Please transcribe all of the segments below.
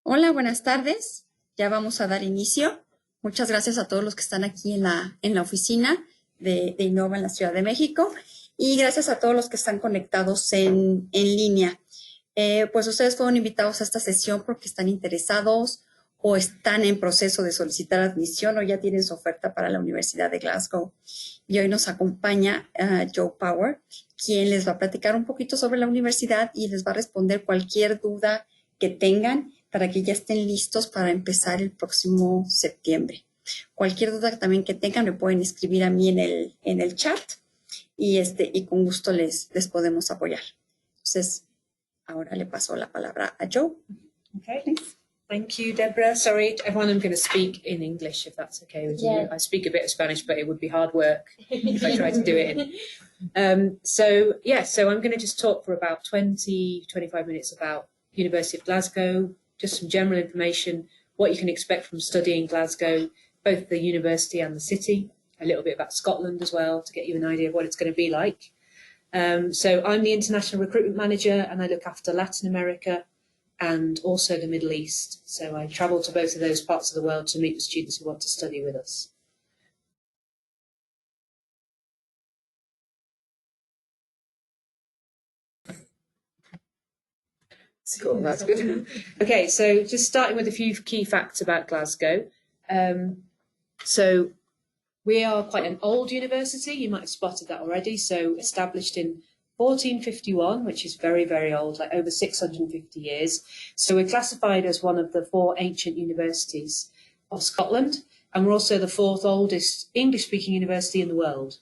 Hola, buenas tardes. Ya vamos a dar inicio. Muchas gracias a todos los que están aquí en la oficina de Innova en la Ciudad de México y gracias a todos los que están conectados en línea. Pues ustedes fueron invitados a esta sesión porque están interesados o están en proceso de solicitar admisión o ya tienen su oferta para la Universidad de Glasgow. Y hoy nos acompaña Joe Power, quien les va a platicar un poquito sobre la universidad y les va a responder cualquier duda que tengan para que ya estén listos para empezar el próximo septiembre. Cualquier duda también que tengan me pueden escribir a mí en el chat y con gusto les podemos apoyar. Entonces, ahora le paso la palabra a Joe. Okay. Please. Thank you, Deborah. Sorry, everyone, I'm going to speak in English if that's okay with you. I speak a bit of Spanish, but it would be hard work if I tried to do it so I'm going to just talk for about 25 minutes about University of Glasgow, just some general information, what you can expect from studying Glasgow, both the university and the city, a little bit about Scotland as well, to get you an idea of what it's going to be like. So I'm the International Recruitment Manager and I look after Latin America and also the Middle East. So I travel to both of those parts of the world to meet the students who want to study with us. Cool, that's good. Okay, so just starting with a few key facts about Glasgow. So we are quite an old university, you might have spotted that already. So established in 1451, which is very, very old, like over 650 years. So we're classified as one of the 4 ancient universities of Scotland, and we're also the 4th oldest English-speaking university in the world.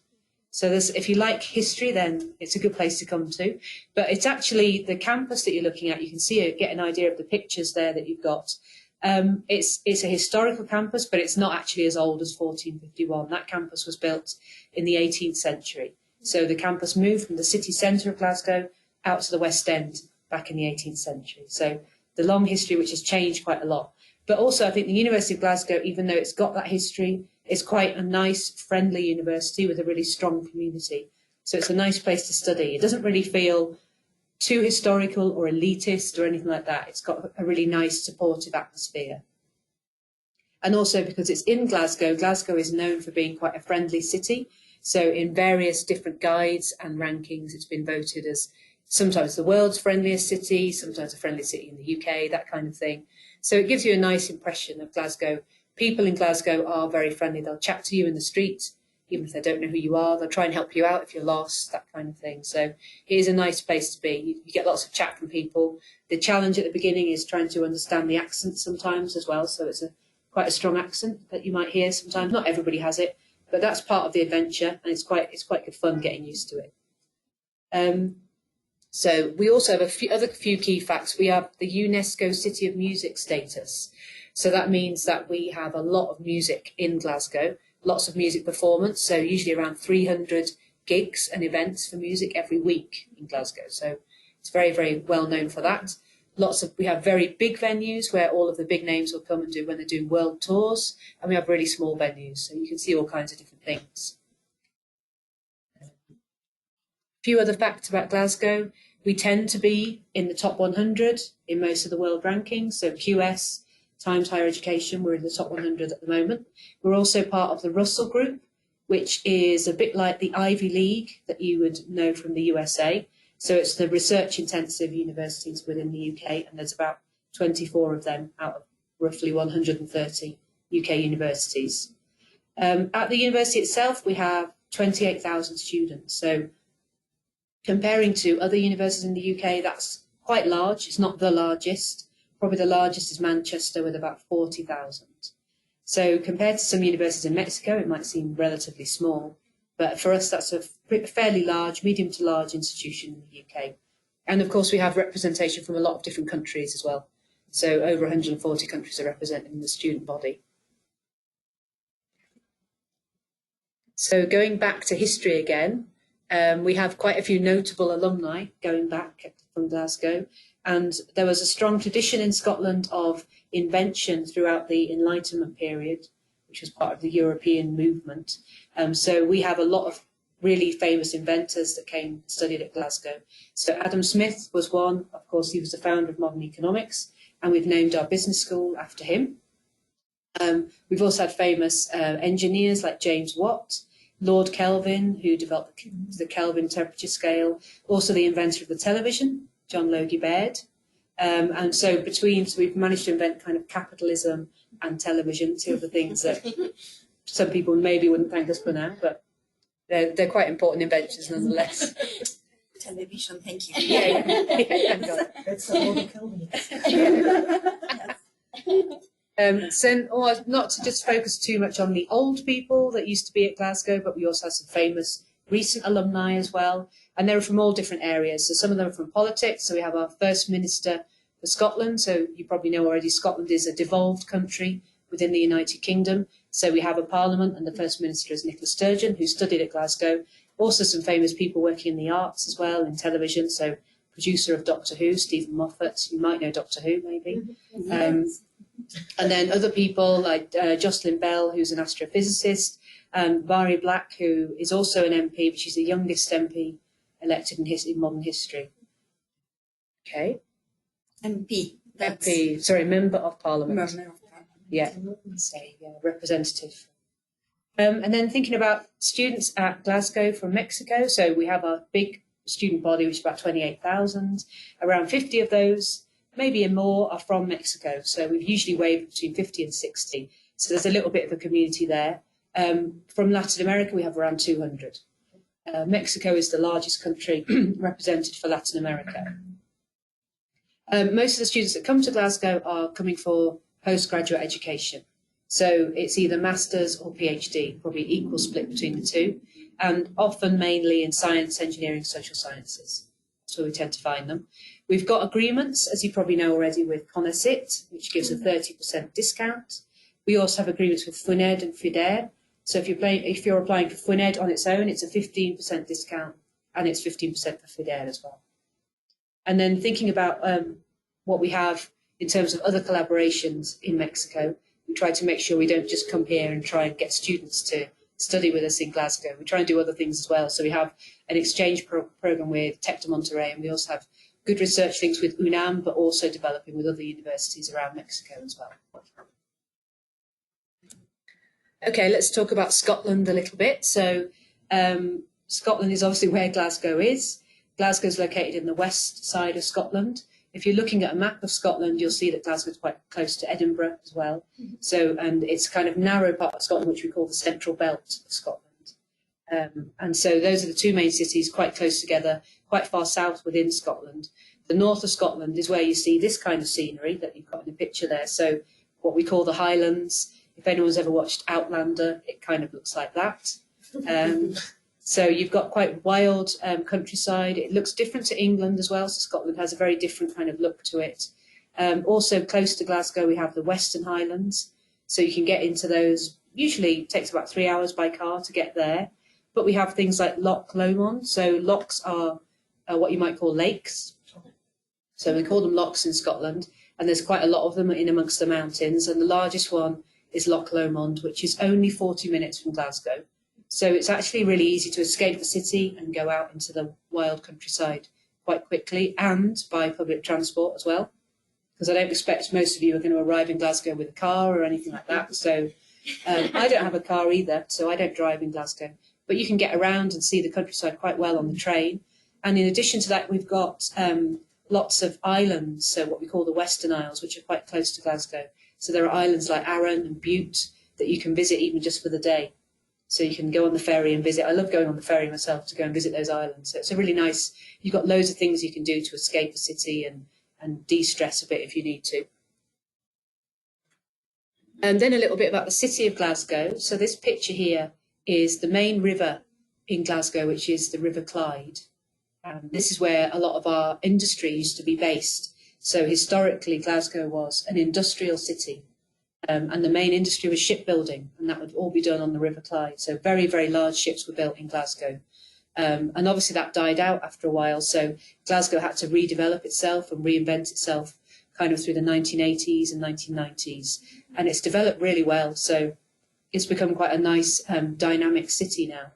So if you like history, then it's a good place to come to. But it's actually the campus that you're looking at. You can see it, get an idea of the pictures there that you've got. It's a historical campus, but it's not actually as old as 1451. That campus was built in the 18th century. So the campus moved from the city centre of Glasgow out to the West End back in the 18th century. So the long history, which has changed quite a lot. But also I think the University of Glasgow, even though it's got that history, is quite a nice, friendly university with a really strong community. So it's a nice place to study. It doesn't really feel too historical or elitist or anything like that. It's got a really nice, supportive atmosphere. And also because it's in Glasgow, Glasgow is known for being quite a friendly city. So in various different guides and rankings, it's been voted as sometimes the world's friendliest city, sometimes a friendly city in the UK, that kind of thing. So it gives you a nice impression of Glasgow. People in Glasgow are very friendly. They'll chat to you in the street, even if they don't know who you are. They'll try and help you out if you're lost, that kind of thing. So it is a nice place to be. You get lots of chat from people. The challenge at the beginning is trying to understand the accent sometimes as well. So it's quite a strong accent that you might hear sometimes. Not everybody has it, but that's part of the adventure, and it's quite good fun getting used to it. So we also have a few key facts. We have the UNESCO City of Music status. So that means that we have a lot of music in Glasgow, lots of music performance. So usually around 300 gigs and events for music every week in Glasgow. So it's very, very well known for that. We have very big venues where all of the big names will come and do when they're doing world tours. And we have really small venues. So you can see all kinds of different things. A few other facts about Glasgow. We tend to be in the top 100 in most of the world rankings. So QS, Times Higher Education, we're in the top 100 at the moment. We're also part of the Russell Group, which is a bit like the Ivy League that you would know from the USA. So it's the research-intensive universities within the UK, and there's about 24 of them out of roughly 130 UK universities. At the university itself, we have 28,000 students. So comparing to other universities in the UK, that's quite large. It's not the largest. Probably the largest is Manchester with about 40,000. So compared to some universities in Mexico, it might seem relatively small. But for us, that's a fairly large, medium to large institution in the UK. And of course, we have representation from a lot of different countries as well. So over 140 countries are represented in the student body. So going back to history again, we have quite a few notable alumni going back from Glasgow. And there was a strong tradition in Scotland of invention throughout the Enlightenment period, which was part of the European movement. So we have a lot of really famous inventors that came and studied at Glasgow. So Adam Smith was one. Of course, he was the founder of modern economics. and we've named our business school after him. We've also had famous engineers like James Watt, Lord Kelvin, who developed the Kelvin temperature scale, also the inventor of the television, John Logie Baird. And so we've managed to invent kind of capitalism and television, two of the things that some people maybe wouldn't thank us for now, but they're quite important inventions nonetheless. Television, thank you. Yeah, thank God. That's all the Kelvin. So not to just focus too much on the old people that used to be at Glasgow, but we also have some famous recent alumni as well. And they're from all different areas. So some of them are from politics. So we have our First Minister for Scotland. So you probably know already Scotland is a devolved country within the United Kingdom. So we have a parliament, and the First Minister is Nicola Sturgeon, who studied at Glasgow. Also some famous people working in the arts as well, in television. So producer of Doctor Who, Stephen Moffat. You might know Doctor Who, maybe. Yes. And then other people like Jocelyn Bell, who's an astrophysicist, Mhairi Black, who is also an MP, but she's the youngest MP elected in modern history. Okay. MP. MP, sorry, Member of Parliament. Member of Parliament. Yeah, say representative. And then thinking about students at Glasgow from Mexico, so we have a big student body, which is about 28,000. Around 50 of those, maybe more, are from Mexico. So we've usually waived between 50 and 60. So there's a little bit of a community there. From Latin America, we have around 200. Mexico is the largest country represented for Latin America. Most of the students that come to Glasgow are coming for postgraduate education. So it's either master's or PhD, probably equal split between the two, and often mainly in science, engineering, social sciences. That's where we tend to find them. We've got agreements, as you probably know already, with CONACYT, which gives a 30% discount. We also have agreements with FUNED and FIDER. So if you're applying for FUNED on its own, it's a 15% discount, and it's 15% for FIDER as well. And then thinking about what we have in terms of other collaborations in Mexico, we try to make sure we don't just come here and try and get students to study with us in Glasgow. We try and do other things as well. So we have an exchange program with Tec de Monterrey, and we also have good research links with UNAM, but also developing with other universities around Mexico as well. Okay, let's talk about Scotland a little bit. So Scotland is obviously where Glasgow is. Glasgow is located in the west side of Scotland. If you're looking at a map of Scotland, you'll see that Glasgow is quite close to Edinburgh as well. So, and it's kind of narrow part of Scotland, which we call the central belt of Scotland. And so those are the two main cities, quite close together, quite far south within Scotland. The north of Scotland is where you see this kind of scenery that you've got in the picture there. So what we call the Highlands. If anyone's ever watched Outlander, it kind of looks like that. So you've got quite wild countryside. It looks different to England as well. So Scotland has a very different kind of look to it. Also close to Glasgow, we have the Western Highlands. So you can get into those. Usually it takes about 3 hours by car to get there. But we have things like Loch Lomond. So lochs are what you might call lakes. So we call them lochs in Scotland. And there's quite a lot of them in amongst the mountains. And the largest one is Loch Lomond, which is only 40 minutes from Glasgow. So it's actually really easy to escape the city and go out into the wild countryside quite quickly, and by public transport as well. Because I don't expect most of you are going to arrive in Glasgow with a car or anything like that. So I don't have a car either, so I don't drive in Glasgow. But you can get around and see the countryside quite well on the train. And in addition to that, we've got lots of islands, so what we call the Western Isles, which are quite close to Glasgow. So there are islands like Arran and Bute that you can visit even just for the day. So you can go on the ferry and visit. I love going on the ferry myself to go and visit those islands. So it's a really nice, you've got loads of things you can do to escape the city and de-stress a bit if you need to. And then a little bit about the city of Glasgow. So this picture here is the main river in Glasgow, which is the River Clyde. This is where a lot of our industry used to be based. So historically, Glasgow was an industrial city. And the main industry was shipbuilding, and that would all be done on the River Clyde. So very, very large ships were built in Glasgow. And obviously that died out after a while. So Glasgow had to redevelop itself and reinvent itself kind of through the 1980s and 1990s. And it's developed really well. So it's become quite a nice, dynamic city now.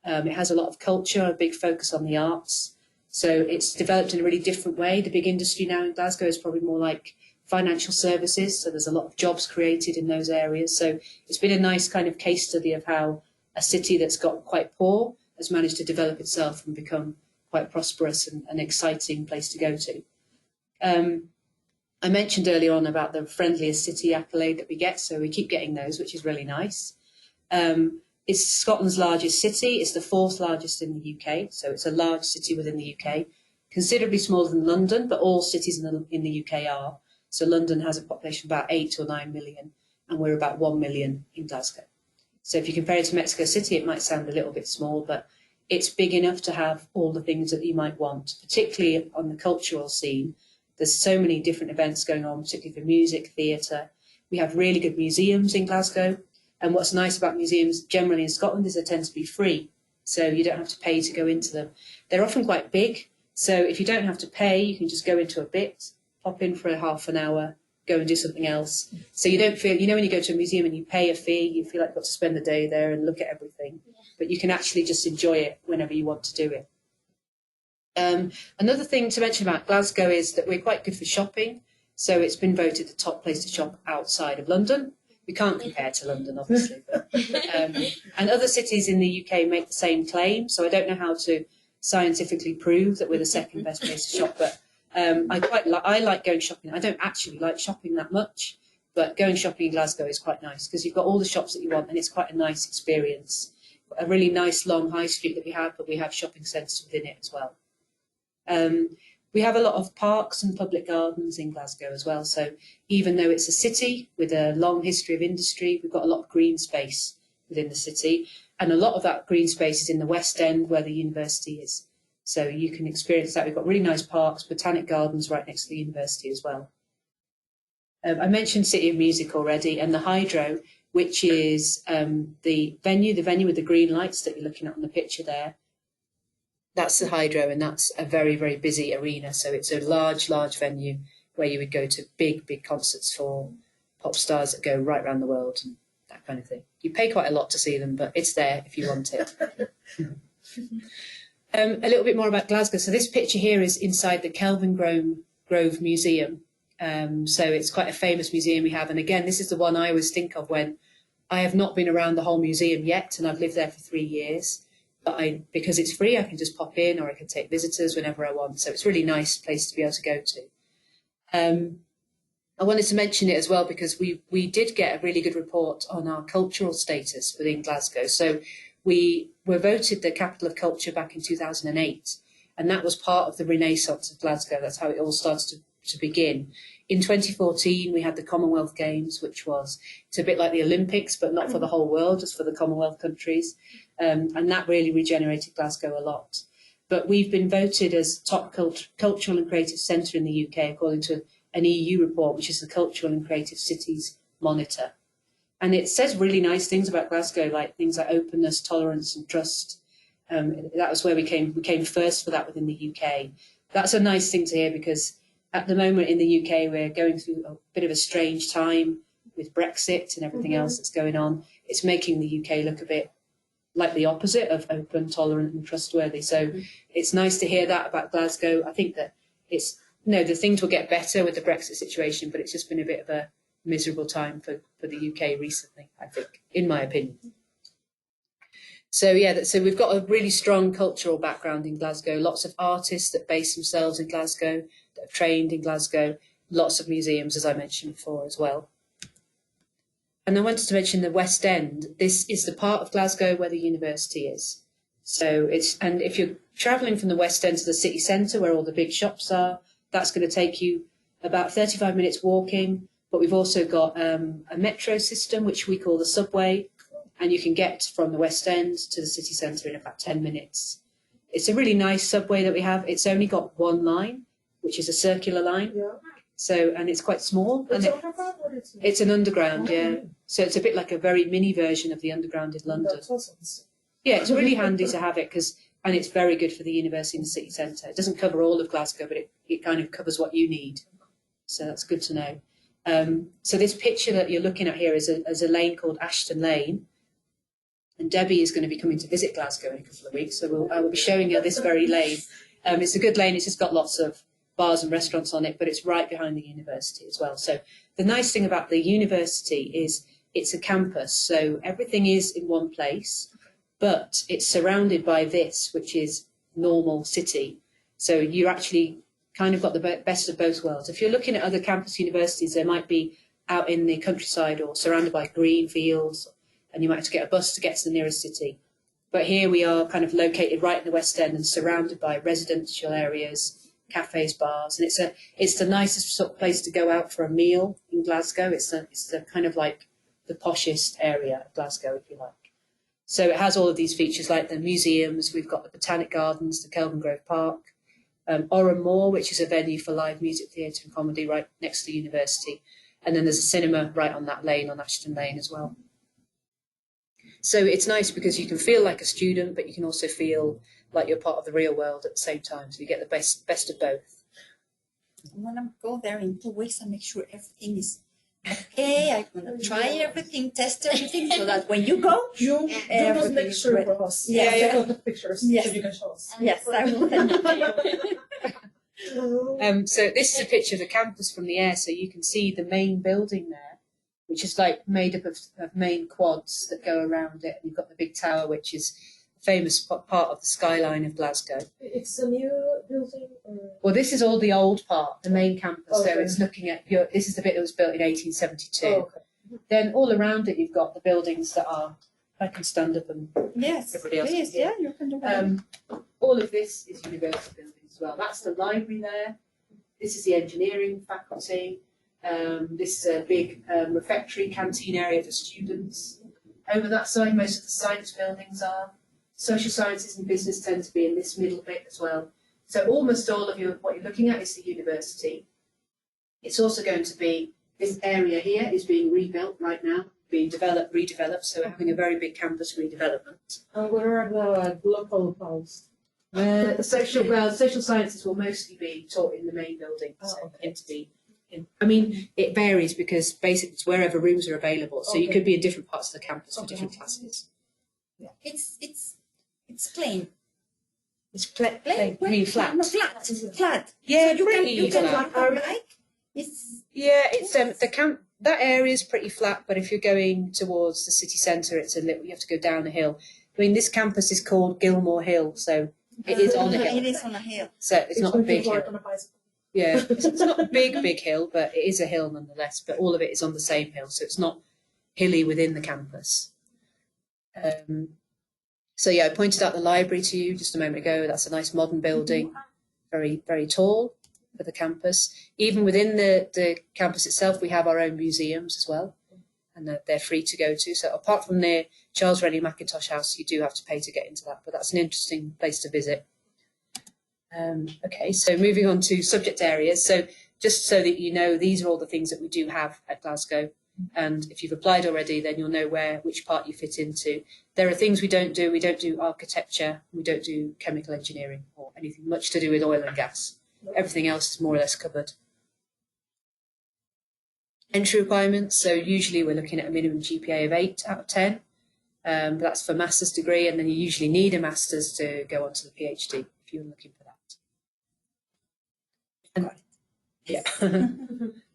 It has a lot of culture, a big focus on the arts. So it's developed in a really different way. The big industry now in Glasgow is probably more like financial services, so there's a lot of jobs created in those areas. So it's been a nice kind of case study of how a city that's got quite poor has managed to develop itself and become quite prosperous and an exciting place to go to. I mentioned earlier on about the friendliest city accolade that we get, so we keep getting those, which is really nice. It's Scotland's largest city. It's the 4th largest in the UK, so it's a large city within the UK, considerably smaller than London, but all cities in the UK are. So London has a population of about 8 or 9 million, and we're about 1 million in Glasgow. So if you compare it to Mexico City, it might sound a little bit small, but it's big enough to have all the things that you might want, particularly on the cultural scene. There's so many different events going on, particularly for music, theatre. We have really good museums in Glasgow. And what's nice about museums generally in Scotland is they tend to be free. So you don't have to pay to go into them. They're often quite big. So if you don't have to pay, you can just go into a bit, pop in for half an hour, go and do something else. So you don't feel, when you go to a museum and you pay a fee, you feel like you've got to spend the day there and look at everything. But you can actually just enjoy it whenever you want to do it. Another thing to mention about Glasgow is that we're quite good for shopping. So it's been voted the top place to shop outside of London. We can't compare to London, obviously. But, and other cities in the UK make the same claim. So I don't know how to scientifically prove that we're the second best place to shop. But I like going shopping. I don't actually like shopping that much. But going shopping in Glasgow is quite nice because you've got all the shops that you want and it's quite a nice experience. A really nice long high street that we have, but we have shopping centres within it as well. We have a lot of parks and public gardens in Glasgow as well. So even though it's a city with a long history of industry, we've got a lot of green space within the city. And a lot of that green space is in the West End where the university is. So you can experience that. We've got really nice parks, botanic gardens right next to the university as well. I mentioned City of Music already, and the Hydro, which is the venue with the green lights that you're looking at on the picture there. That's the Hydro, and that's a very, very busy arena. So it's a large venue where you would go to big concerts for pop stars that go right around the world and that kind of thing. You pay quite a lot to see them, but it's there if you want it. A little bit more about Glasgow. So this picture here is inside the Kelvin Grove Museum. So it's quite a famous museum we have. And again, this is the one I always think of when I have not been around the whole museum yet, and I've lived there for 3 years. But because it's free, I can just pop in, or I can take visitors whenever I want. So it's a really nice place to be able to go to. I wanted to mention it as well because we did get a really good report on our cultural status within Glasgow. So we were voted the capital of culture back in 2008, and that was part of the Renaissance of Glasgow. That's how it all started to begin. In 2014, we had the Commonwealth Games, which it's a bit like the Olympics, but not for the whole world, just for the Commonwealth countries. And that really regenerated Glasgow a lot. But we've been voted as top cultural and creative centre in the UK, according to an EU report, which is the Cultural and Creative Cities Monitor. And it says really nice things about Glasgow, like things like openness, tolerance and trust. That was where we came first for that within the UK. That's a nice thing to hear because at the moment in the UK, we're going through a bit of a strange time with Brexit and everything else that's going on. It's making the UK look a bit like the opposite of open, tolerant and trustworthy. So it's nice to hear that about Glasgow. I think that the things will get better with the Brexit situation, but it's just been a bit of a miserable time for the UK recently, I think, in my opinion. So so we've got a really strong cultural background in Glasgow, lots of artists that base themselves in Glasgow, that have trained in Glasgow, lots of museums, as I mentioned before as well. And I wanted to mention the West End. This is the part of Glasgow where the university is. So and if you're travelling from the West End to the city centre where all the big shops are, that's going to take you about 35 minutes walking. But we've also got a metro system, which we call the subway, and you can get from the West End to the city centre in about 10 minutes. It's a really nice subway that we have. It's only got one line, which is a circular line. Yeah. So, and it's quite small. And it's an underground, yeah. So it's a bit like a very mini version of the underground in London. That's awesome. Yeah, it's really handy to have it and it's very good for the university and the city centre. It doesn't cover all of Glasgow, but it kind of covers what you need. So that's good to know. So this picture that you're looking at here is a lane called Ashton Lane. And Debbie is going to be coming to visit Glasgow in a couple of weeks. So I will be showing her this very lane. It's a good lane. It's just got lots of bars and restaurants on it, but it's right behind the university as well. So the nice thing about the university is it's a campus, so everything is in one place, but it's surrounded by this, which is normal city. So you actually kind of got the best of both worlds. If you're looking at other campus universities, they might be out in the countryside or surrounded by green fields, and you might have to get a bus to get to the nearest city. But here we are kind of located right in the West End and surrounded by residential areas, cafes, bars, and it's the nicest sort of place to go out for a meal in Glasgow. It's the kind of like the poshest area of Glasgow, if you like. So it has all of these features like the museums. We've got the Botanic Gardens, the Kelvin Grove Park, Oran Moor, which is a venue for live music, theatre and comedy right next to the university. And then there's a cinema right on that lane, on Ashton Lane as well. So it's nice because you can feel like a student, but you can also feel like you're part of the real world at the same time. So you get the best of both. I'm gonna go there in 2 weeks and make sure everything is okay. I'm gonna try everything, test everything, so that when you go, You must make sure for us. Yeah, Take yeah. all the pictures Yes. so you can show us. Yes, I will. So this is a picture of the campus from the air, so you can see the main building there, which is like made up of main quads that go around it, and you've got the big tower, which is a famous part of the skyline of Glasgow. It's a new building. Well, this is all the old part, the main campus. So Okay. it's looking at this is the bit that was built in 1872. Oh, okay. Then all around it, you've got the buildings that are. I can stand up and Yes, Everybody else please, can yeah, you can do that. all of this is university buildings as well. That's the library there. This is the engineering faculty. This is a big refectory canteen area for students. Over that side, most of the science buildings are. Social sciences and business tend to be in this middle bit as well. So almost all of what you're looking at is the university. It's also going to be, this area here is being rebuilt right now, being redeveloped. So we're having a very big campus redevelopment. And where are the local house? The social sciences will mostly be taught in the main building. So okay. I mean, it varies because basically it's wherever rooms are available. So you Okay. could be in different parts of the campus for different classes. It's plain. It's plain. I mean, flat. No, flat. Flat. Yeah, So pretty you can flat. it's Yeah, it's that area is pretty flat, but if you're going towards the city centre, you have to go down a hill. I mean, this campus is called Gilmore Hill, so it is on a hill. It is on a hill. So it's not a big hill. On a bicycle. Yeah, it's not a big hill, but it is a hill nonetheless. But all of it is on the same hill, so it's not hilly within the campus. So yeah, I pointed out the library to you just a moment ago. That's a nice modern building, very, very tall for the campus. Even within the campus itself, we have our own museums as well, and they're free to go to. So apart from the Charles Rennie Mackintosh House, you do have to pay to get into that, but that's an interesting place to visit. Okay, so moving on to subject areas. So just so that you know, these are all the things that we do have at Glasgow. And if you've applied already, then you'll know which part you fit into. There are things we don't do. We don't do architecture. We don't do chemical engineering or anything much to do with oil and gas. Everything else is more or less covered. Entry requirements. So usually we're looking at a minimum GPA of 8 out of 10. But that's for master's degree. And then you usually need a master's to go on to the PhD if you're looking for that. Yeah.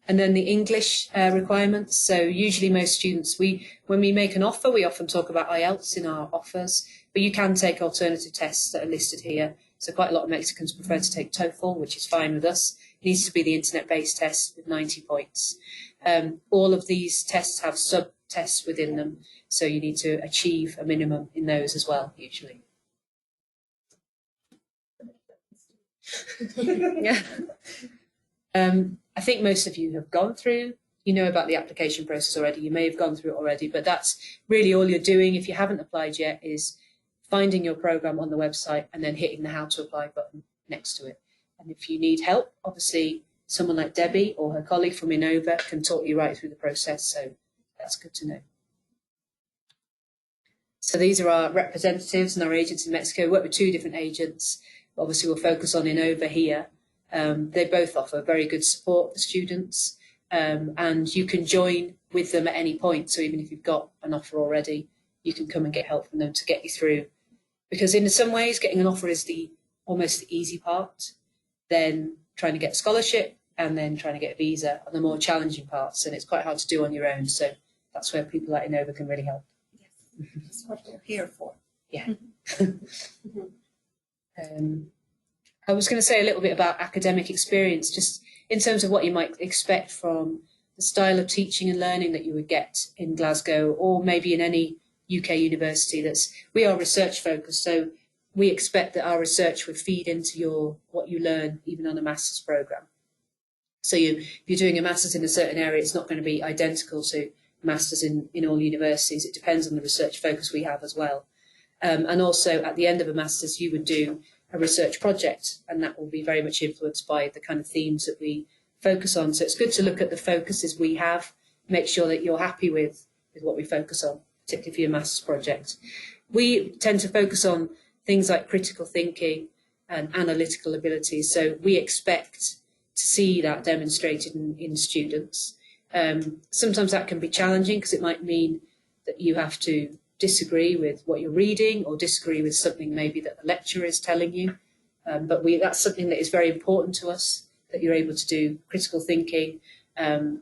And then the English requirements. So usually most students, when we make an offer, we often talk about IELTS in our offers, but you can take alternative tests that are listed here. So quite a lot of Mexicans prefer to take TOEFL, which is fine with us. It needs to be the internet-based test with 90 points. All of these tests have sub-tests within them, so you need to achieve a minimum in those as well, usually. Yeah. I think most of you have gone through, you know about the application process already. You may have gone through it already, but that's really all you're doing if you haven't applied yet is finding your program on the website and then hitting the how to apply button next to it. And if you need help, obviously someone like Debbie or her colleague from Innova can talk you right through the process. So that's good to know. So these are our representatives and our agents in Mexico. We work with 2 different agents. Obviously, we'll focus on Innova here. They both offer very good support for students, and you can join with them at any point. So even if you've got an offer already, you can come and get help from them to get you through. Because in some ways, getting an offer is almost the easy part. Then trying to get a scholarship and then trying to get a visa are the more challenging parts, and it's quite hard to do on your own. So that's where people like Innova can really help. Yes, that's what we're here for. Yeah. I was going to say a little bit about academic experience, just in terms of what you might expect from the style of teaching and learning that you would get in Glasgow, or maybe in any UK university. We are research focused, so we expect that our research would feed into what you learn, even on a master's programme. So if you're doing a master's in a certain area, it's not going to be identical to masters in all universities. It depends on the research focus we have as well. And also at the end of a master's, you would do a research project, and that will be very much influenced by the kind of themes that we focus on. So it's good to look at the focuses we have, make sure that you're happy with what we focus on, particularly for your master's project. We tend to focus on things like critical thinking and analytical abilities. So we expect to see that demonstrated in students. Sometimes that can be challenging because it might mean that you have to disagree with what you're reading or disagree with something maybe that the lecturer is telling you. But that's something that is very important to us, that you're able to do critical thinking,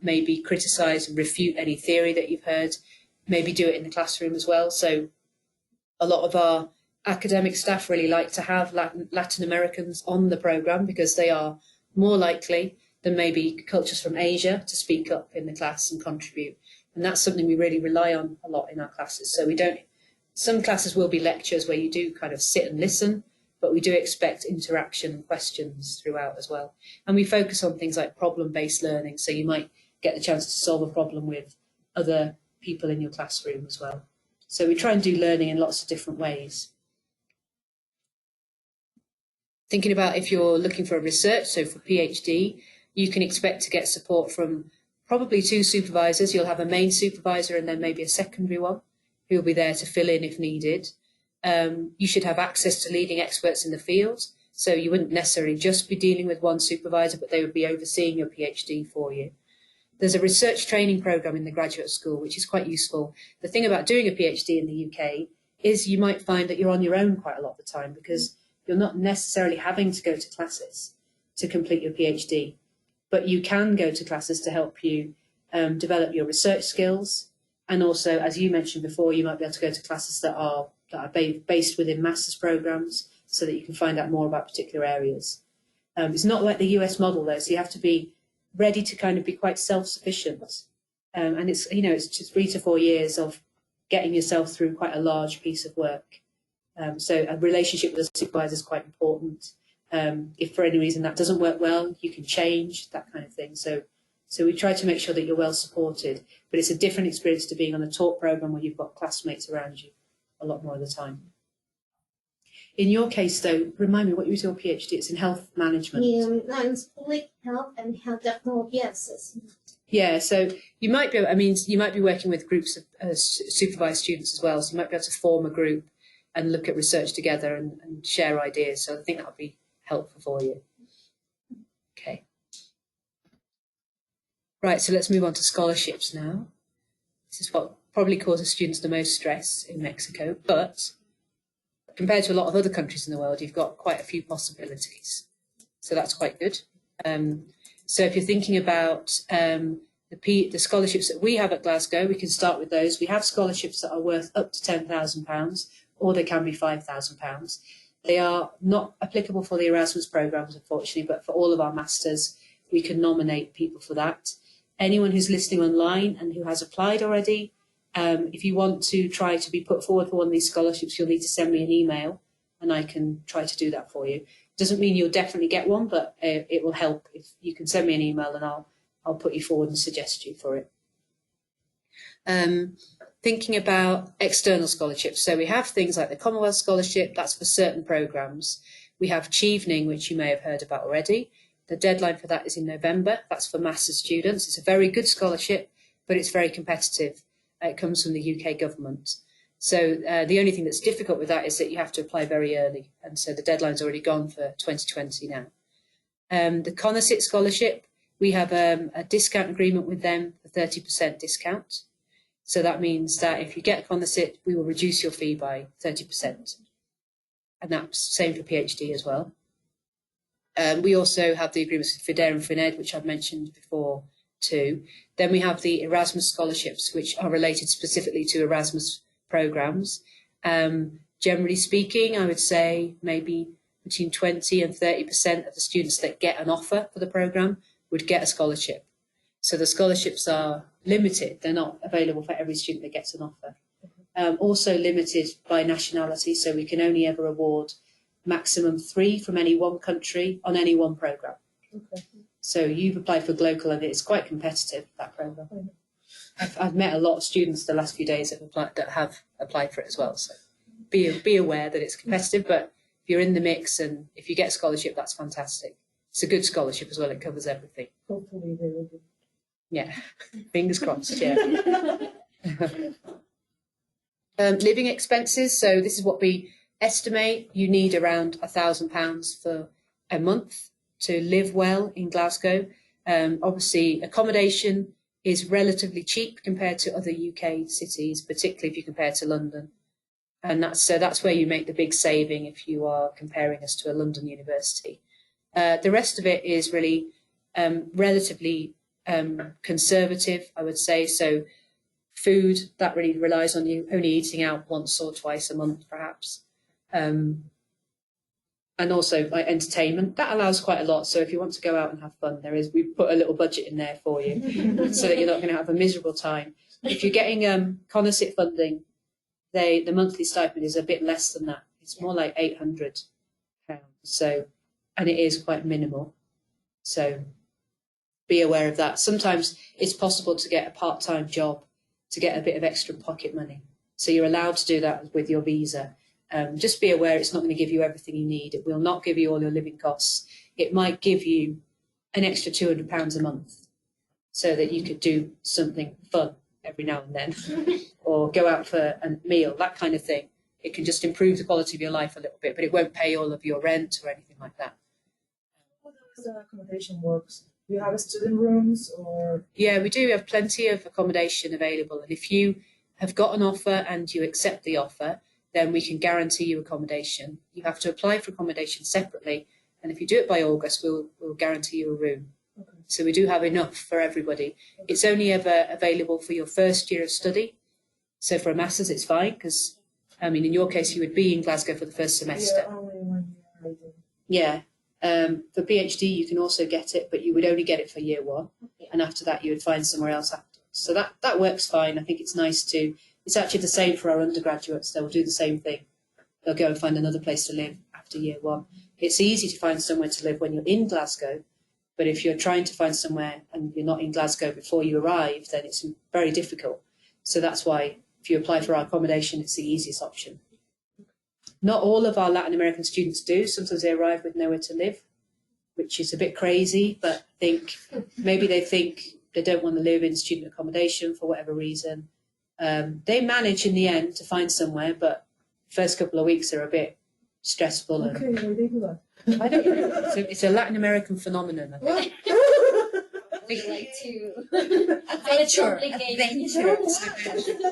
maybe criticise and refute any theory that you've heard, maybe do it in the classroom as well. So a lot of our academic staff really like to have Latin Americans on the programme because they are more likely than maybe cultures from Asia to speak up in the class and contribute. And that's something we really rely on a lot in our classes. So some classes will be lectures where you do kind of sit and listen, but we do expect interaction and questions throughout as well. And we focus on things like problem-based learning. So you might get the chance to solve a problem with other people in your classroom as well. So we try and do learning in lots of different ways. Thinking about if you're looking for a research, so for PhD, you can expect to get support from probably 2 supervisors. You'll have a main supervisor and then maybe a secondary one who will be there to fill in if needed. You should have access to leading experts in the field. So you wouldn't necessarily just be dealing with one supervisor, but they would be overseeing your PhD for you. There's a research training programme in the graduate school, which is quite useful. The thing about doing a PhD in the UK is you might find that you're on your own quite a lot of the time because you're not necessarily having to go to classes to complete your PhD, but you can go to classes to help you develop your research skills. And also, as you mentioned before, you might be able to go to classes that are based within master's programmes so that you can find out more about particular areas. It's not like the US model though, so you have to be ready to kind of be quite self-sufficient. And it's just 3 to 4 years of getting yourself through quite a large piece of work. So a relationship with a supervisor is quite important. If for any reason that doesn't work well, you can change, that kind of thing. So we try to make sure that you're well supported, but it's a different experience to being on a talk programme where you've got classmates around you a lot more of the time. In your case, though, remind me, what was your PhD? It's in health management. It's public health and health technology assessment. Yeah, so you might be working with groups of supervised students as well. So you might be able to form a group and look at research together and share ideas. So I think that would be helpful for you. Okay. Right, so let's move on to scholarships now. This is what probably causes students the most stress in Mexico, but compared to a lot of other countries in the world, you've got quite a few possibilities. So that's quite good. So if you're thinking about the scholarships that we have at Glasgow, we can start with those. We have scholarships that are worth up to £10,000, or they can be £5,000. They are not applicable for the Erasmus programmes, unfortunately, but for all of our masters, we can nominate people for that. Anyone who's listening online and who has applied already, if you want to try to be put forward for one of these scholarships, you'll need to send me an email and I can try to do that for you. Doesn't mean you'll definitely get one, but it will help if you can send me an email and I'll put you forward and suggest you for it. Thinking about external scholarships. So we have things like the Commonwealth Scholarship, that's for certain programmes. We have Chevening, which you may have heard about already. The deadline for that is in November. That's for master's students. It's a very good scholarship, but it's very competitive. It comes from the UK government. So the only thing that's difficult with that is that you have to apply very early. And so the deadline's already gone for 2020 now. The CONACYT Scholarship, we have a discount agreement with them for 30% discount. So that means that if you get CONACYT, we will reduce your fee by 30%. And that's the same for PhD as well. We also have the agreements with FIDER and FINED, which I've mentioned before too. Then we have the Erasmus scholarships, which are related specifically to Erasmus programs. Generally speaking, I would say maybe between 20 and 30% of the students that get an offer for the program would get a scholarship. So the scholarships are limited. They're not available for every student that gets an offer. Also limited by nationality, so we can only ever award maximum 3 from any one country on any one program. Okay. So you've applied for Glocal, and it's quite competitive, that program. I've met a lot of students the last few days that have applied for it as well. So be aware that it's competitive, but if you're in the mix and if you get a scholarship, that's fantastic. It's a good scholarship as well. It covers everything. Hopefully they will do. Yeah, fingers crossed. Yeah. Living expenses. So this is what we estimate. You need around £1,000 for a month to live well in Glasgow. Obviously, accommodation is relatively cheap compared to other UK cities, particularly if you compare to London. And that's where you make the big saving if you are comparing us to a London university. The rest of it is really relatively conservative, I would say. So food, that really relies on you only eating out once or twice a month, perhaps. And also like entertainment, that allows quite a lot. So if you want to go out and have fun, we put a little budget in there for you so that you're not going to have a miserable time. If you're getting CONOCYT funding, the monthly stipend is a bit less than that. It's more like £800. So, and it is quite minimal. So be aware of that. Sometimes it's possible to get a part-time job to get a bit of extra pocket money. So you're allowed to do that with your visa. Just be aware it's not going to give you everything you need. It will not give you all your living costs. It might give you an extra £200 a month so that you could do something fun every now and then or go out for a meal, that kind of thing. It can just improve the quality of your life a little bit, but it won't pay all of your rent or anything like that. How does the accommodation works? Do you have student rooms or? Yeah, we do have plenty of accommodation available. And if you have got an offer and you accept the offer, then we can guarantee you accommodation. You have to apply for accommodation separately. And if you do it by August, we'll guarantee you a room. Okay. So we do have enough for everybody. It's only ever available for your first year of study. So for a master's, it's fine because, I mean, in your case, you would be in Glasgow for the first semester. Yeah, only 1 year, I think. Yeah. For PhD, you can also get it, but you would only get it for year 1. And after that, you would find somewhere else after. So that works fine. I think it's nice to, it's actually the same for our undergraduates. They'll do the same thing. They'll go and find another place to live after year 1. It's easy to find somewhere to live when you're in Glasgow, but if you're trying to find somewhere and you're not in Glasgow before you arrive, then it's very difficult. So that's why if you apply for our accommodation, it's the easiest option. Not all of our Latin American students do. Sometimes they arrive with nowhere to live, which is a bit crazy, but maybe they think they don't want to live in student accommodation for whatever reason. They manage in the end to find somewhere, but the first couple of weeks are a bit stressful. Okay, why they do that? I don't know. It's a Latin American phenomenon, I think. We like to adventure. That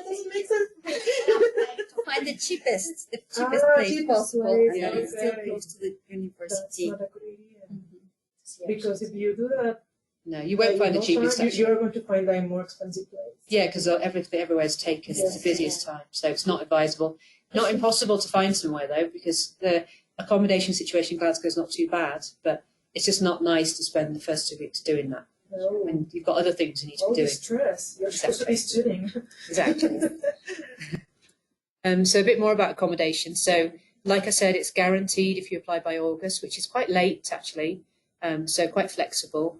doesn't make sense. To find the cheapest place possible, place, and it's still okay. close to the That's university. not a good idea. Because if you do that, No, you won't find the cheapest, actually. you're going to find a more expensive place. Yeah, because everywhere's taken. It's Yes. the busiest time, so it's not advisable. Not impossible to find somewhere though, because the accommodation situation in Glasgow is not too bad, but it's just not nice to spend the first 2 weeks doing that. No. And you've got other things you need to All be the doing. stress. You're supposed to be studying. Exactly. So a bit more about accommodation. So, like I said, it's guaranteed if you apply by August, which is quite late actually. So quite flexible.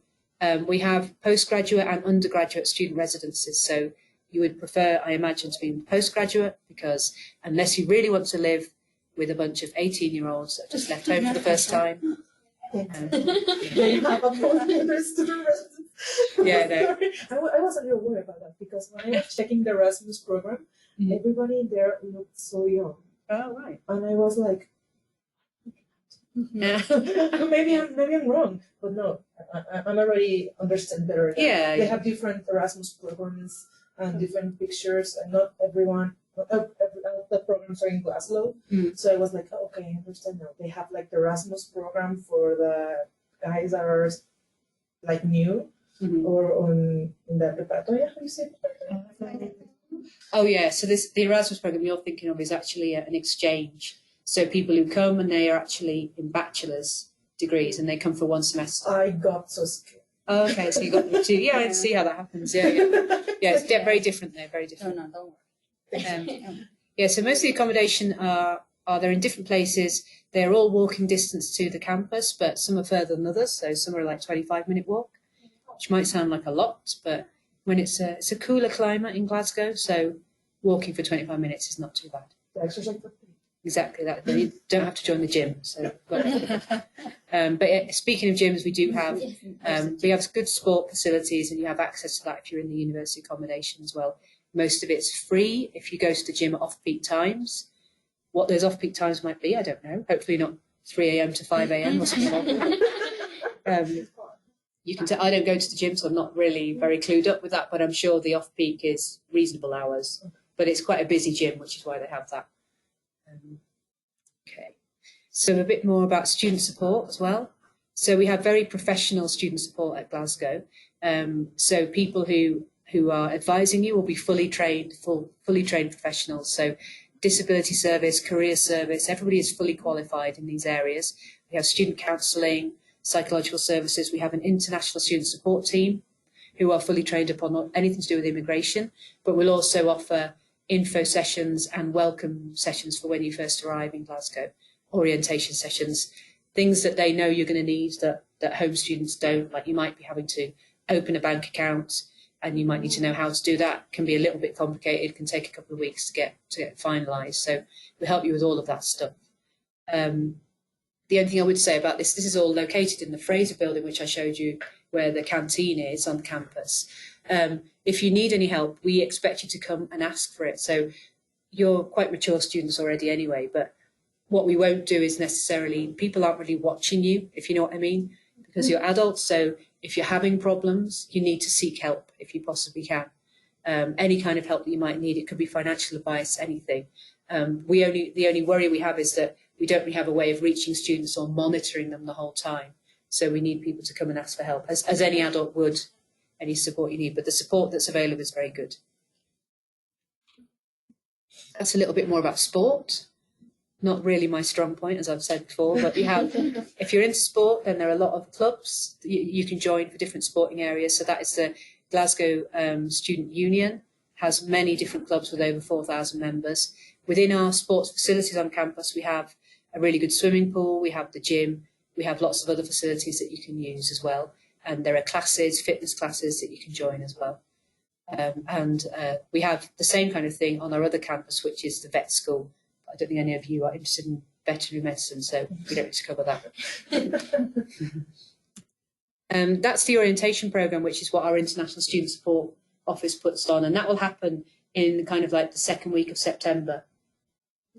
We have postgraduate and undergraduate student residences. So you would prefer, I imagine, to be postgraduate because unless you really want to live with a bunch of 18-year-olds that have just left home for the first time. They have a student residence. Yeah, no. I wasn't real worried about that because when I was checking the Erasmus program, Mhm. everybody there looked so young. Oh, right. And I was like, Yeah. maybe I'm wrong, but no, I'm already understand better. That Yeah. they have different Erasmus programs and different pictures, and not everyone. The programs are in Glasgow, Mm. so I was like, oh, okay, I understand now. They have like the Erasmus program for the guys that are like new or on in the preparatoria, how you say preparatoria? Oh yeah, so the Erasmus program you're thinking of is actually an exchange. So people who come and they are actually in bachelor's degrees and they come for one semester. I got so scared. Oh, okay, so you got the two. Yeah, I see how that happens. Yeah, yeah, it's very different though. Very different. No, don't worry. Yeah, so most of the accommodation are they're in different places. They're all walking distance to the campus, but some are further than others. So some are like 25-minute walk, which might sound like a lot, but when it's a cooler climate in Glasgow, so walking for 25 minutes is not too bad. The exercise for free. Exactly that. You don't have to join the gym. So, but speaking of gyms, we do have we have good sport facilities, and you have access to that if you're in the university accommodation as well. Most of it's free if you go to the gym at off-peak times. What those off-peak times might be, I don't know. Hopefully not 3 a.m. to 5 a.m. or something like that. You can tell I don't go to the gym, so I'm not really very clued up with that, but I'm sure the off-peak is reasonable hours. But it's quite a busy gym, which is why they have that. Okay. So a bit more about student support as well. So we have very professional student support at Glasgow. So people who are advising you will be fully trained professionals. So disability service, career service, everybody is fully qualified in these areas. We have student counselling, psychological services. We have an international student support team who are fully trained upon anything to do with immigration, but we'll also offer info sessions and welcome sessions for when you first arrive in Glasgow, orientation sessions, things that they know you're going to need that home students don't, like you might be having to open a bank account and you might need to know how to do that. Can be a little bit complicated, can take a couple of weeks to get finalised. So we help you with all of that stuff. The only thing I would say about this is all located in the Fraser building, which I showed you, where the canteen is on campus. If you need any help, we expect you to come and ask for it. So you're quite mature students already anyway, but what we won't do is necessarily, people aren't really watching you, if you know what I mean, because you're adults. So if you're having problems, you need to seek help if you possibly can. Any kind of help that you might need, it could be financial advice, anything. The only worry we have is that we don't really have a way of reaching students or monitoring them the whole time. So we need people to come and ask for help, as any adult would, any support you need. But the support that's available is very good. That's a little bit more about sport. Not really my strong point, as I've said before, but you have, if you're into sport, then there are a lot of clubs that you can join for different sporting areas. So that is the Glasgow Student Union, has many different clubs with over 4,000 members. Within our sports facilities on campus, we have a really good swimming pool, we have the gym, we have lots of other facilities that you can use as well. And there are classes, fitness classes that you can join as well. We have the same kind of thing on our other campus, which is the vet school. I don't think any of you are interested in veterinary medicine, so we don't need to cover that. That's the orientation programme, which is what our International Student Support Office puts on, and that will happen in kind of like the second week of September.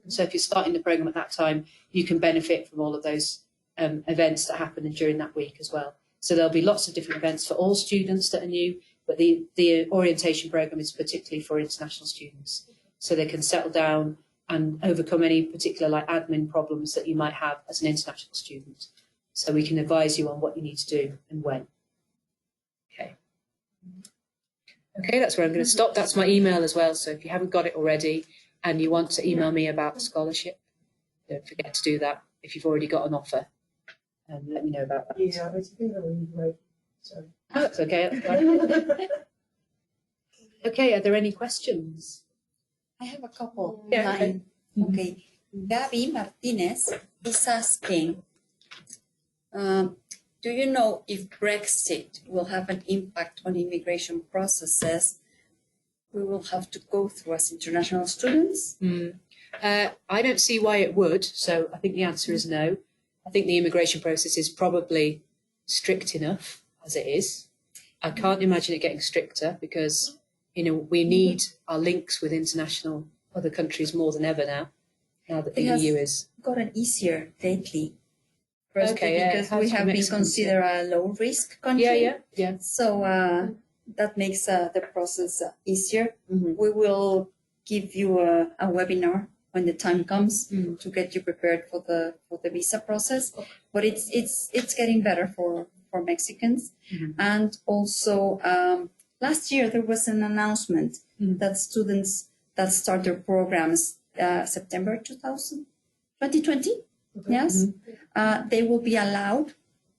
So if you're starting the programme at that time, you can benefit from all of those events that happen during that week as well. So there'll be lots of different events for all students that are new, but the orientation programme is particularly for international students, so they can settle down and overcome any particular like admin problems that you might have as an international student. So we can advise you on what you need to do and when. Okay, that's where I'm going to stop. That's my email as well. So if you haven't got it already and you want to email me about the scholarship, don't forget to do that. If you've already got an offer, let me know about that. Yeah, I think that we right. Sorry. Oh, that's okay. That's fine. Okay, are there any questions? I have a couple. Yeah, okay. Okay. Gabby Martinez is asking, do you know if Brexit will have an impact on immigration processes we will have to go through as international students? I don't see why it would, so I think the answer is no. I think the immigration process is probably strict enough as it is. I can't imagine it getting stricter because, you know, we need our links with international other countries more than ever now that the EU is. Gotten easier lately. Firstly, Okay, because we have been considered a low risk country. Yeah. So that makes the process easier. We will give you a webinar when the time comes to get you prepared for the visa process. But it's getting better for Mexicans. And also last year there was an announcement that students that start their programs September 2020, yes, they will be allowed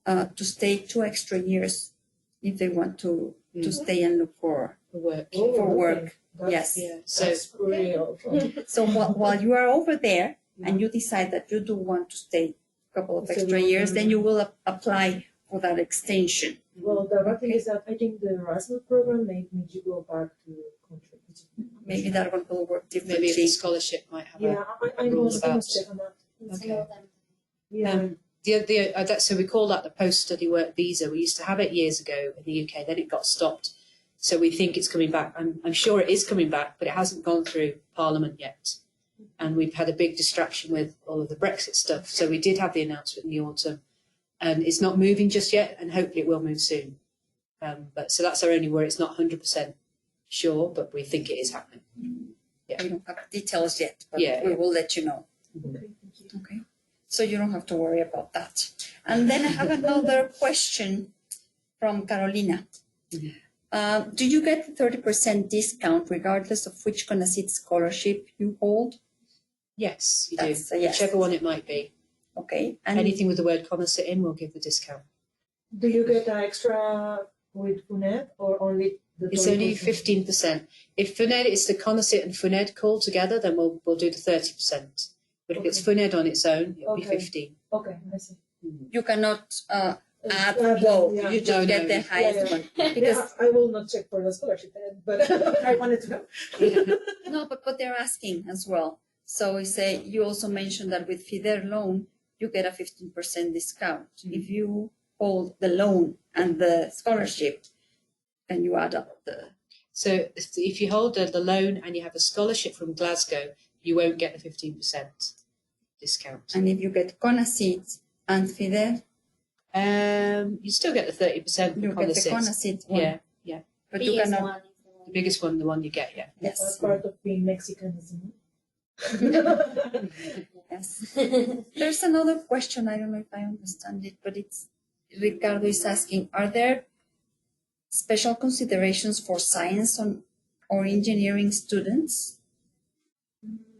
to stay 2 extra years if they want to stay and look for work. work. That's, Yes. Yeah. That's really awful. So while you are over there and you decide that you do want to stay a couple of extra years, then you will apply for that extension. Well, the bad thing is that I think the Erasmus program made you go back to the country. Maybe that one will work differently. Maybe the scholarship might have Yeah, I rules must about. check on that. Okay. Yeah. So we call that the post-study work visa. We used to have it years ago in the UK, then it got stopped. So we think it's coming back. I'm sure it is coming back, but it hasn't gone through Parliament yet. And we've had a big distraction with all of the Brexit stuff. So we did have the announcement in the autumn. And it's not moving just yet, and hopefully it will move soon. But so that's our only worry. It's not 100% sure, but we think it is happening. Yeah. We don't have details yet, but Yeah. we will let you know. Okay, thank you. Okay. So you don't have to worry about that. And then I have another question from Carolina. Do you get the 30% discount regardless of which CONACYT scholarship you hold? Yes, you do. That's a yes. Whichever one it might be. Okay. And Anything with the word CONACYT in, we'll give the discount. Do you get an extra with FUNED or only the It's only 20%? 15%. If FUNED is the CONACYT and FUNED called together, then we'll do the 30%. But if it's FUNED on its own, it'll be Okay. 15. Okay, I see. you cannot add Add both. yeah. You just get the Yeah, highest yeah. one. Because Yeah, I will not check for the scholarship then, but I wanted to know. no, but they're asking as well. So we say you also mentioned that with FIDER loan you get a 15% discount. If you hold the loan and the scholarship, then you add up the. So if you hold the loan and you have a scholarship from Glasgow, you won't get the 15% discount. And if you get CONACYT and FIDER, You still get the 30% you for get the CONACYT. CONACYT one. Yeah, yeah. But you Biggest cannot. one is the The one. biggest one, the one you get, yeah. Yes. That's part of being Mexican, isn't Yes. There's another question. I don't know if I understand it, but it's Ricardo is asking: are there special considerations for science or engineering students?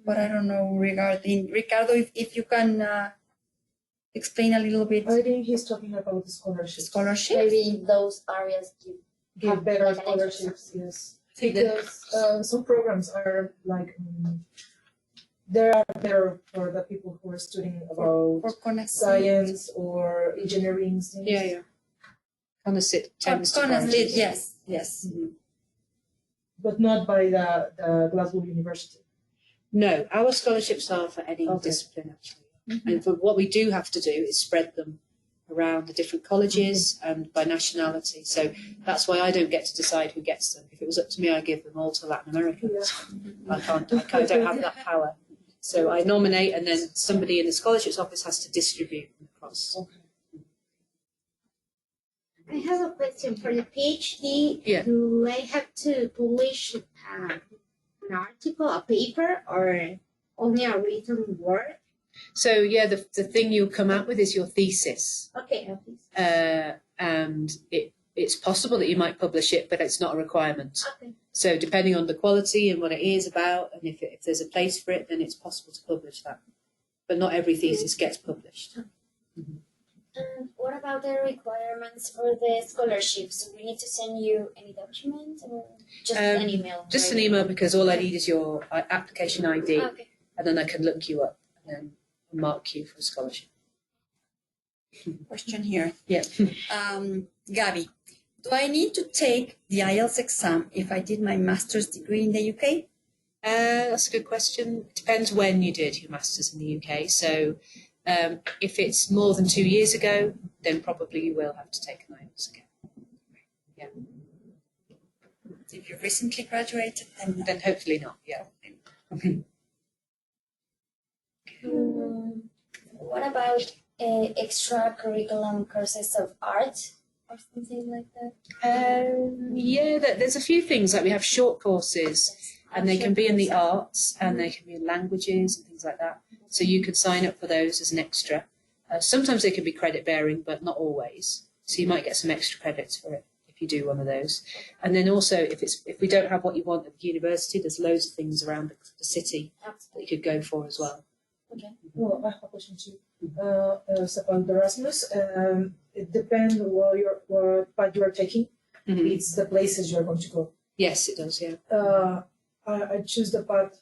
But I don't know regarding Ricardo if you can explain a little bit I think he's talking about the scholarships. scholarship. Maybe in those areas you Give better like an extra scholarships, yes. Because some programs are like, they are better for the people who are studying about For CONACYT. science or engineering things. Yeah, yeah. CONACYT tends to CONACYT, prioritize. yes, yes. But not by the Glasgow University. No, our scholarships are for any Okay. discipline, actually. And for what we do have to do is spread them around the different colleges and by nationality. So that's why I don't get to decide who gets them. If it was up to me, I'd give them all to Latin America. I don't have that power. So I nominate, and then somebody in the scholarships office has to distribute them across. I have a question for the PhD. Yeah. Do I have to publish an article, a paper, or only a written word? So yeah, the thing you'll come out with is your thesis. Okay. And it's possible that you might publish it, but it's not a requirement. Okay. So depending on the quality and what it is about, and if there's a place for it, then it's possible to publish that. But not every thesis gets published. And what about the requirements for the scholarships? Do we need to send you any document or just an email? Just an email, because all I need is your application ID, Okay. and then I can look you up and then mark you for a scholarship. Question here. Yeah. Gabby, do I need to take the IELTS exam if I did my master's degree in the UK? That's a good question. It depends when you did your master's in the UK. So if it's more than 2 years ago, then probably you will have to take an IELTS again. Yeah. If you recently graduated, then no. Then hopefully not. Yeah. What about extracurriculum courses of art or something like that? Yeah, there's a few things, like we have short courses And they can be in the arts, and they can be in languages and things like that. So you could sign up for those as an extra. Sometimes they can be credit bearing, but not always. So you might get some extra credits for it if you do one of those. And then also, if we don't have what you want at the university, there's loads of things around the city that you could go for as well. Okay. Well, I have a question too. It's about the Erasmus. It depends on what path you are taking. Mm-hmm. It's the places you are going to go. Yes, it does, yeah. I choose the path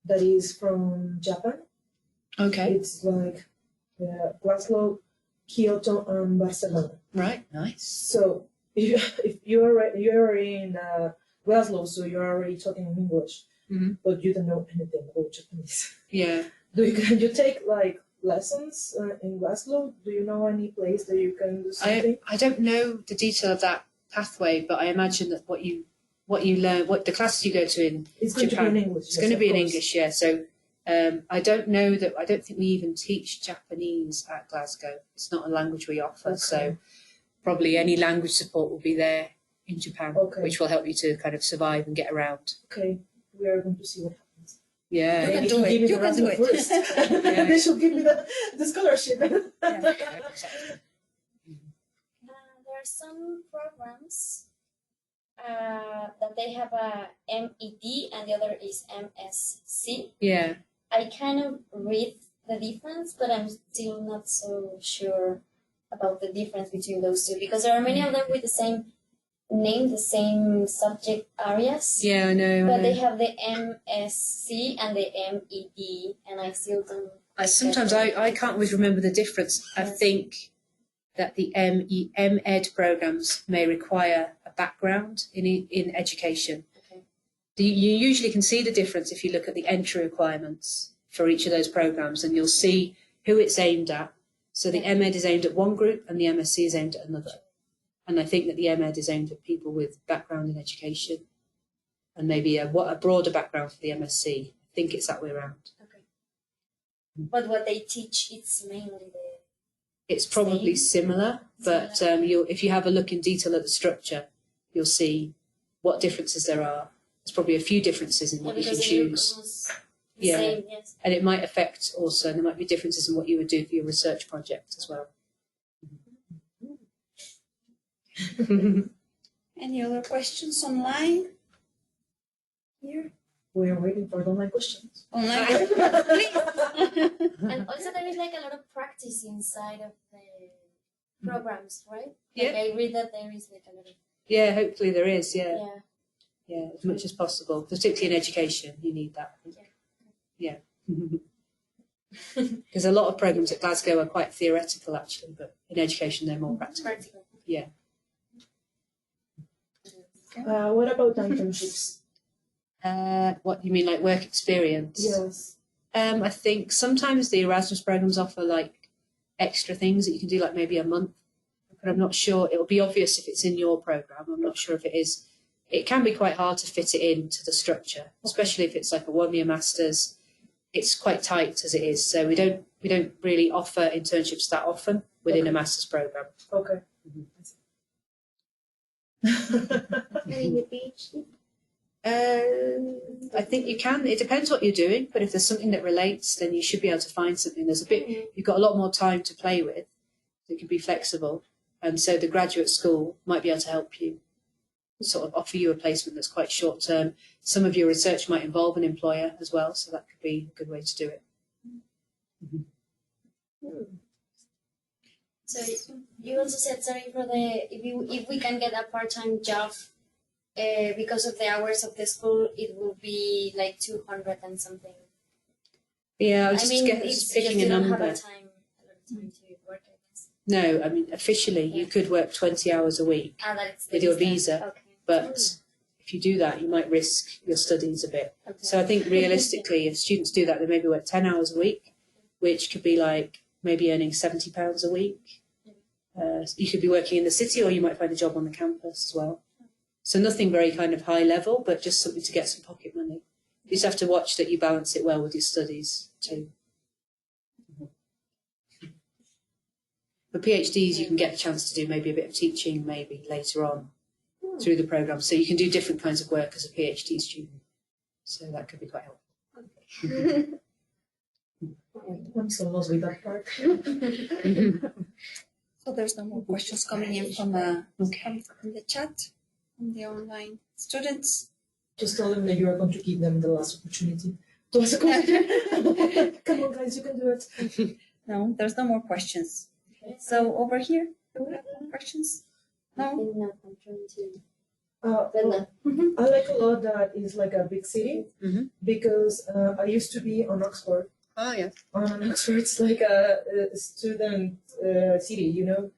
that is from Japan. Okay. It's like Glasgow, Kyoto, and Barcelona. Right, nice. So if you're in Glasgow, so you're already talking in English, but you don't know anything about Japanese. Yeah. Can you take like lessons in Glasgow? Do you know any place that you can do something? I don't know the detail of that pathway, but I imagine that what you learn, what the classes you go to in It's going Japan, to be in English. it's going to be in English, yeah. So I don't think we even teach Japanese at Glasgow. It's not a language we offer, Okay. so probably any language support will be there in Japan, which will help you to kind of survive and get around. Okay, we are going to see what happens. Yeah. You can Maybe do it. give me You the can do Erasmus it. first. Yeah. They should give me the scholarship. Exactly. There are some programs that they have a MED and the other is MSc. Yeah. I kind of read the difference, but I'm still not so sure about the difference between those two because there are many of them with the same name, the same subject areas. Yeah, I know. But they have the MSc and the MED, and I still don't. I can't always remember the difference. I Yes. think that the MEd programs may require a background in education. Okay. You usually can see the difference if you look at the entry requirements for each of those programs, and you'll see who it's aimed at. So the MEd is aimed at one group, and the MSc is aimed at another. And I think that the MEd is aimed at people with background in education, and maybe a broader background for the MSc. I think it's that way around. Okay. But what they teach, it's mainly the. It's probably similar, but if you have a look in detail at the structure, you'll see what differences there are. There's probably a few differences in what you can choose. Yeah. Same, yes. And it might affect also, and there might be differences in what you would do for your research project as well. Any other questions online? Here? We are waiting for the online questions. Online? Please. And also there is like a lot of practice inside of the programs, right? Yeah. Like I read that there is like a lot of. Yeah, hopefully there is, yeah. Yeah. Yeah, as much as possible. Particularly in education, you need that. Yeah. Because a lot of programs at Glasgow are quite theoretical, actually, but in education they're more practical. Yeah. What about internships? What you mean, like work experience? Yes. I think sometimes the Erasmus programs offer like extra things that you can do, like maybe a month. But I'm not sure. It'll be obvious if it's in your program. I'm not sure if it is. It can be quite hard to fit it into the structure, especially if it's like a 1-year master's. It's quite tight as it is, so we don't really offer internships that often within a master's program. Okay. Maybe the PhD. I think you can. It depends what you're doing, but if there's something that relates, then you should be able to find something. You've got a lot more time to play with. So it can be flexible, and so the graduate school might be able to help you, sort of offer you a placement that's quite short term. Some of your research might involve an employer as well, so that could be a good way to do it. So you also said sorry for the if we can get a part-time job because of the hours of the school, it will be like 200 and something. Yeah, I was I mean, just picking you a don't have number. a lot of time to work, I guess. No, I mean officially you could work 20 hours a week That's with your visa, Okay. but if you do that, you might risk your studies a bit. Okay. So I think realistically, if students do that, they maybe work 10 hours a week, which could be like maybe earning £70 a week. You could be working in the city, or you might find a job on the campus as well. So nothing very kind of high level, but just something to get some pocket money. You just have to watch that you balance it well with your studies too. For PhDs, you can get a chance to do maybe a bit of teaching maybe later on through the programme. So you can do different kinds of work as a PhD student. So that could be quite helpful. I'm so lost with that part. So there's no more questions coming in from from the chat, from the online students. Just tell them that you are going to give them the last opportunity to ask a question. Come on, guys, you can do it. No, there's no more questions. So over here, do we have more questions? No? No, I'm trying to. Well, I like a lot that it's like a big city because I used to be on Oxford. Oh, yeah. And Oxford's like a student city, you know.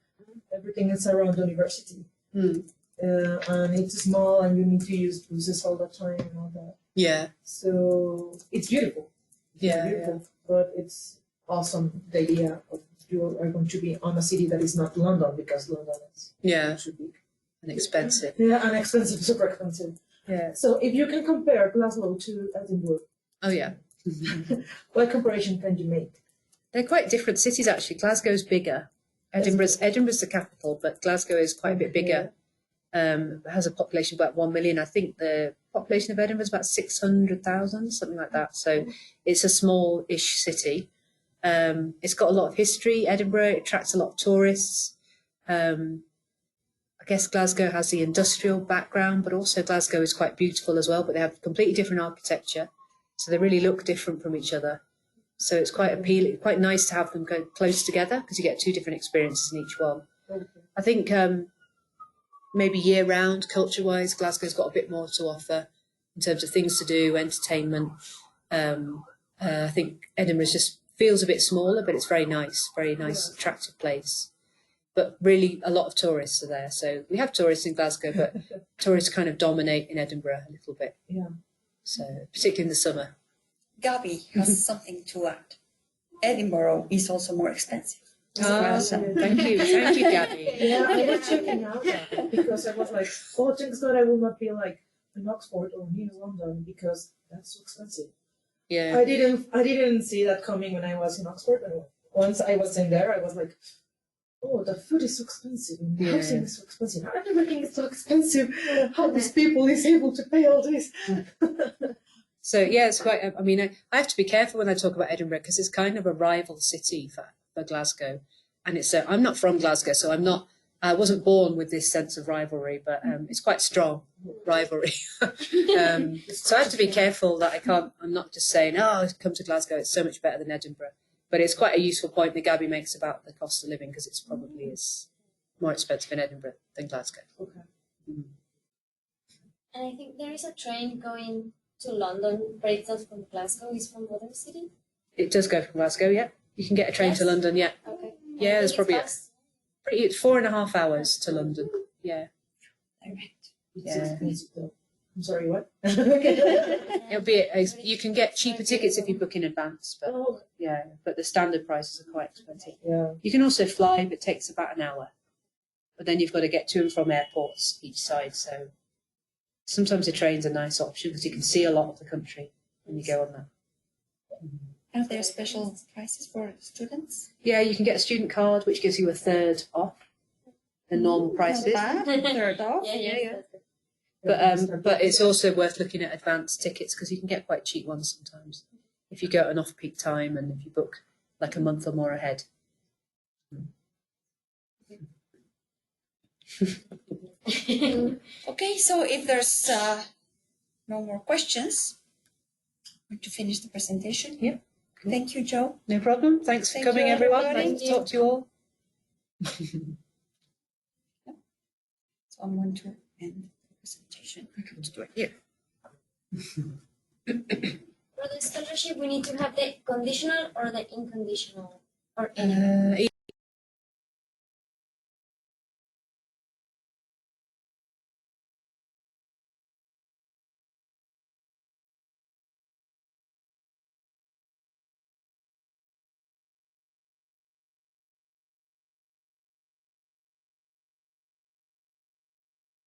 Everything is around university. And it's small and you need to use buses all the time and all that. Yeah. So it's beautiful. Beautiful. But it's awesome the idea of you are going to be on a city that is not London because London is should be And expensive. yeah, and expensive, super expensive. Yeah. So if you can compare Glasgow to Edinburgh, Oh, yeah. what comparison can you make? They're quite different cities, actually. Glasgow's bigger. Edinburgh's the capital, but Glasgow is quite a bit bigger. Has a population of about 1 million. I think the population of Edinburgh is about 600,000, something like that. So it's a small-ish city. It's got a lot of history. Edinburgh attracts a lot of tourists. I guess Glasgow has the industrial background, but also Glasgow is quite beautiful as well, but they have completely different architecture. So they really look different from each other. So it's quite appealing, quite nice to have them go close together because you get two different experiences in each one. I think maybe year-round, culture-wise, Glasgow's got a bit more to offer in terms of things to do, entertainment. I think Edinburgh just feels a bit smaller, but it's very nice, attractive place. But really, a lot of tourists are there. So we have tourists in Glasgow, but tourists kind of dominate in Edinburgh a little bit. Yeah. So particularly in the summer. Gabby has something to add. Edinburgh is also more expensive. Thank you, Gabby. Yeah, I was checking out that because I was like, oh, thanks God I will not be like in Oxford or near London because that's so expensive. Yeah. I didn't see that coming when I was in Oxford, and once I was in there, I was like, oh, the food is so expensive, and the housing is so expensive, and everything is so expensive. How these people is able to pay all this? So yeah, it's quite. I mean, I have to be careful when I talk about Edinburgh because it's kind of a rival city for Glasgow, and it's. I'm not from Glasgow, so I'm not. I wasn't born with this sense of rivalry, but it's quite strong rivalry. So I have to be careful that I'm not just saying, oh, come to Glasgow, it's so much better than Edinburgh. But it's quite a useful point that Gabby makes about the cost of living because it's probably is more expensive in Edinburgh than Glasgow. Okay. And I think there is a train going to London, but it's not from Glasgow, it's from other city. It does go from Glasgow, yeah. You can get a train to London, yeah. Okay. Yeah, there's probably fast. it's 4.5 hours to London. Yeah. Direct. It's Yeah. expensive though. I'm sorry, what? It'll be you can get cheaper tickets if you book in advance, but Oh, yeah, but the standard prices are quite expensive. yeah. You can also fly, but it takes about an hour. But then you've got to get to and from airports each side, so sometimes a train's a nice option because you can see a lot of the country when you go on that. Are there special prices for students? Yeah, you can get a student card, which gives you a third off the normal prices. Not bad. Third off. Yeah. But it's also worth looking at advanced tickets because you can get quite cheap ones sometimes if you go at an off-peak time and if you book like a month or more ahead. Okay, so if there's no more questions, I'm going to finish the presentation. Yep. Thank you, Joe. No problem. Thanks for Thank coming, you, everyone. everybody. Nice to talk to you all. So I'm going to end the presentation. Let's do it here. For the scholarship, we need to have the conditional or the unconditional or any.